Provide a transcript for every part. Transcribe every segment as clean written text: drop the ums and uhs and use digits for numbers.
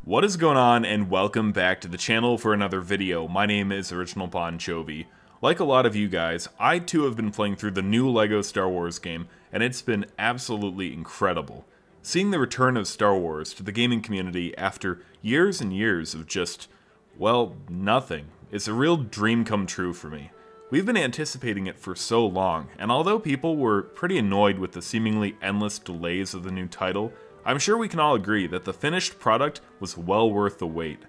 What is going on, and welcome back to the channel for another video. My name is Original Bonchovy. Like a lot of you guys, I too have been playing through the new LEGO Star Wars game, and it's been absolutely incredible. Seeing the return of Star Wars to the gaming community after years and years of just, well, nothing, is a real dream come true for me. We've been anticipating it for so long, and although people were pretty annoyed with the seemingly endless delays of the new title, I'm sure we can all agree that the finished product was well worth the wait.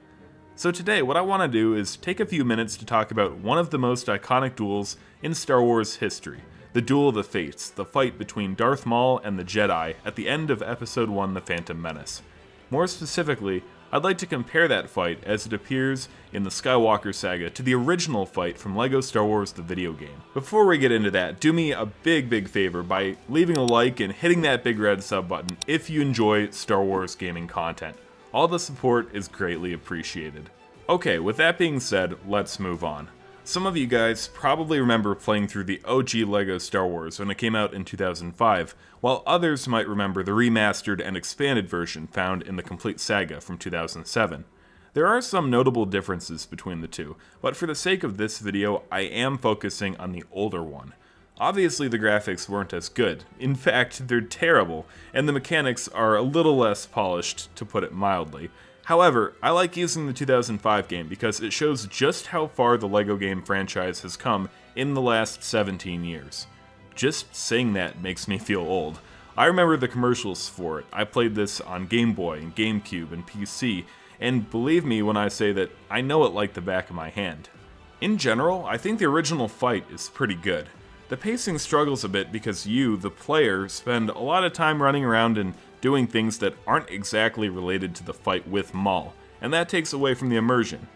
So today, what I want to do is take a few minutes to talk about one of the most iconic duels in Star Wars history, the Duel of the Fates, the fight between Darth Maul and the Jedi at the end of Episode 1, The Phantom Menace. More specifically, I'd like to compare that fight as it appears in the Skywalker Saga to the original fight from LEGO Star Wars the video game. Before we get into that, do me a big favor by leaving a like and hitting that big red sub button if you enjoy Star Wars gaming content. All the support is greatly appreciated. Okay, with that being said, let's move on. Some of you guys probably remember playing through the OG LEGO Star Wars when it came out in 2005, while others might remember the remastered and expanded version found in the Complete Saga from 2007. There are some notable differences between the two, but for the sake of this video, I am focusing on the older one. Obviously the graphics weren't as good, in fact they're terrible, and the mechanics are a little less polished, to put it mildly. However, I like using the 2005 game because it shows just how far the LEGO game franchise has come in the last 17 years. Just saying that makes me feel old. I remember the commercials for it. I played this on Game Boy and GameCube and PC, and believe me when I say that I know it like the back of my hand. In general, I think the original fight is pretty good. The pacing struggles a bit because you, the player, spend a lot of time running around and doing things that aren't exactly related to the fight with Maul, and that takes away from the immersion.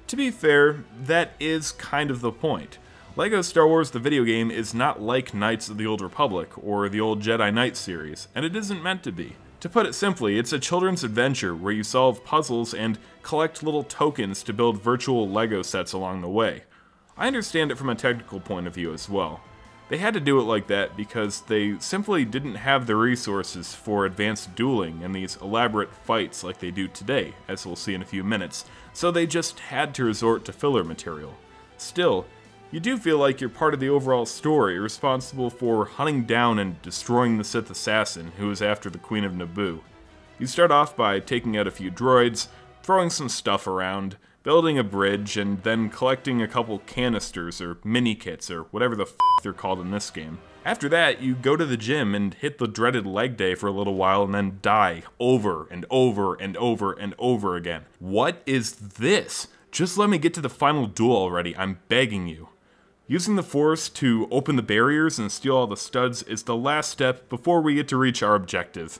To be fair, that is kind of the point. LEGO Star Wars the video game is not like Knights of the Old Republic or the old Jedi Knight series, and it isn't meant to be. To put it simply, it's a children's adventure where you solve puzzles and collect little tokens to build virtual LEGO sets along the way. I understand it from a technical point of view as well. They had to do it like that because they simply didn't have the resources for advanced dueling and these elaborate fights like they do today, as we'll see in a few minutes, so they just had to resort to filler material. Still, you do feel like you're part of the overall story, responsible for hunting down and destroying the Sith assassin who is after the Queen of Naboo. You start off by taking out a few droids, throwing some stuff around, building a bridge, and then collecting a couple canisters or mini-kits or whatever the f they're called in this game. After that, you go to the gym and hit the dreaded leg day for a little while and then die over and over and over and over again. What is this? Just let me get to the final duel already, I'm begging you. Using the Force to open the barriers and steal all the studs is the last step before we get to reach our objective.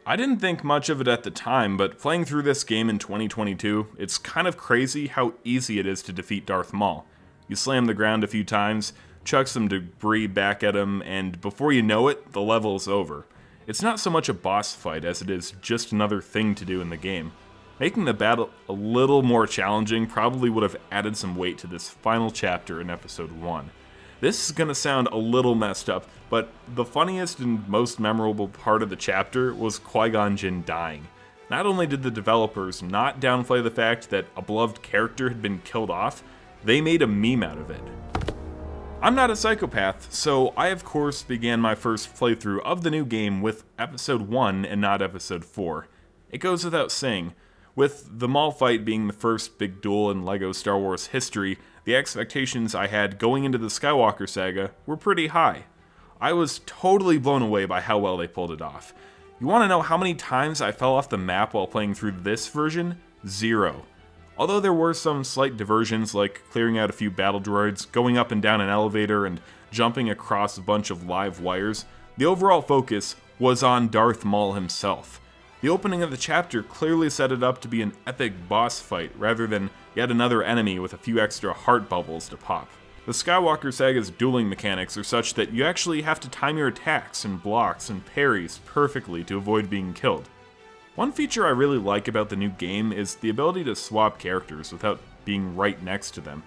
I didn't think much of it at the time, but playing through this game in 2022, it's kind of crazy how easy it is to defeat Darth Maul. You slam the ground a few times, chuck some debris back at him, and before you know it, the level is over. It's not so much a boss fight as it is just another thing to do in the game. Making the battle a little more challenging probably would have added some weight to this final chapter in Episode 1. This is gonna sound a little messed up, but the funniest and most memorable part of the chapter was Qui-Gon Jinn dying. Not only did the developers not downplay the fact that a beloved character had been killed off, they made a meme out of it. I'm not a psychopath, so I of course began my first playthrough of the new game with Episode 1 and not Episode 4. It goes without saying, with the Maul fight being the first big duel in LEGO Star Wars history, the expectations I had going into the Skywalker Saga were pretty high. I was totally blown away by how well they pulled it off. You want to know how many times I fell off the map while playing through this version? 0. Although there were some slight diversions like clearing out a few battle droids, going up and down an elevator, and jumping across a bunch of live wires, the overall focus was on Darth Maul himself. The opening of the chapter clearly set it up to be an epic boss fight rather than yet another enemy with a few extra heart bubbles to pop. The Skywalker Saga's dueling mechanics are such that you actually have to time your attacks and blocks and parries perfectly to avoid being killed. One feature I really like about the new game is the ability to swap characters without being right next to them.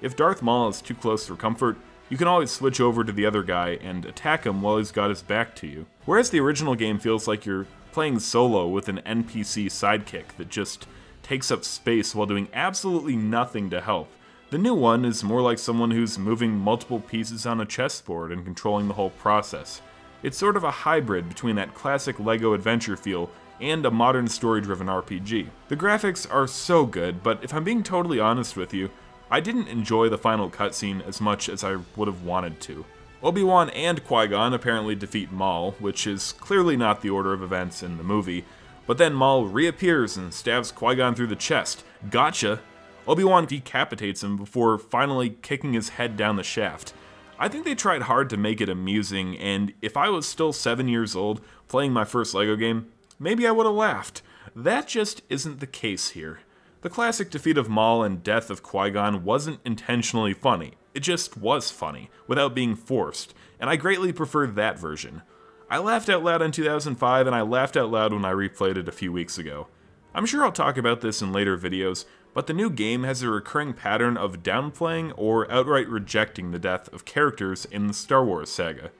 If Darth Maul is too close for comfort, you can always switch over to the other guy and attack him while he's got his back to you. Whereas the original game feels like you're playing solo with an NPC sidekick that just takes up space while doing absolutely nothing to help. The new one is more like someone who's moving multiple pieces on a chessboard and controlling the whole process. It's sort of a hybrid between that classic LEGO adventure feel and a modern story-driven RPG. The graphics are so good, but if I'm being totally honest with you, I didn't enjoy the final cutscene as much as I would have wanted to. Obi-Wan and Qui-Gon apparently defeat Maul, which is clearly not the order of events in the movie, but then Maul reappears and stabs Qui-Gon through the chest. Gotcha! Obi-Wan decapitates him before finally kicking his head down the shaft. I think they tried hard to make it amusing, and if I was still 7 years old playing my first LEGO game, maybe I would have laughed. That just isn't the case here. The classic defeat of Maul and death of Qui-Gon wasn't intentionally funny. It just was funny, without being forced, and I greatly preferred that version. I laughed out loud in 2005, and I laughed out loud when I replayed it a few weeks ago. I'm sure I'll talk about this in later videos, but the new game has a recurring pattern of downplaying or outright rejecting the death of characters in the Star Wars saga.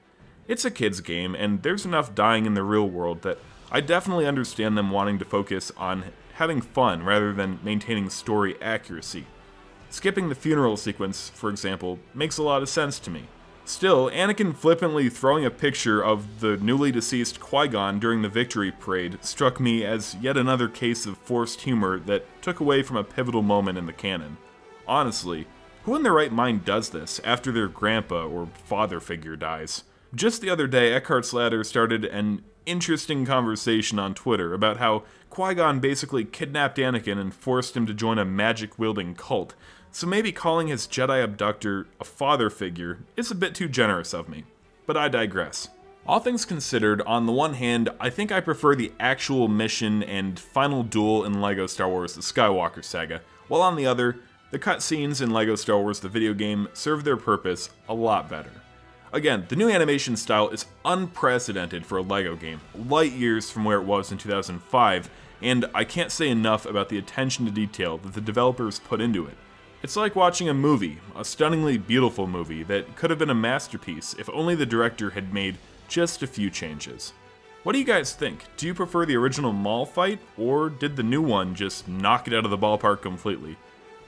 It's a kid's game, and there's enough dying in the real world that I definitely understand them wanting to focus on having fun rather than maintaining story accuracy. Skipping the funeral sequence, for example, makes a lot of sense to me. Still, Anakin flippantly throwing a picture of the newly deceased Qui-Gon during the victory parade struck me as yet another case of forced humor that took away from a pivotal moment in the canon. Honestly, who in their right mind does this after their grandpa or father figure dies? Just the other day, Eckhart's Ladder started an interesting conversation on Twitter about how Qui-Gon basically kidnapped Anakin and forced him to join a magic-wielding cult, so maybe calling his Jedi abductor a father figure is a bit too generous of me. But I digress. All things considered, on the one hand, I think I prefer the actual mission and final duel in LEGO Star Wars The Skywalker Saga, while on the other, the cutscenes in LEGO Star Wars the video game serve their purpose a lot better. Again, the new animation style is unprecedented for a LEGO game, light years from where it was in 2005, and I can't say enough about the attention to detail that the developers put into it. It's like watching a movie, a stunningly beautiful movie that could have been a masterpiece if only the director had made just a few changes. What do you guys think? Do you prefer the original Maul fight, or did the new one just knock it out of the ballpark completely?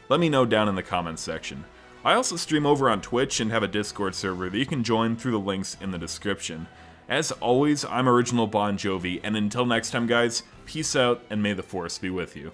Let me know down in the comments section. I also stream over on Twitch and have a Discord server that you can join through the links in the description. As always, I'm Original Bon Jovi, and until next time guys, peace out and may the Force be with you.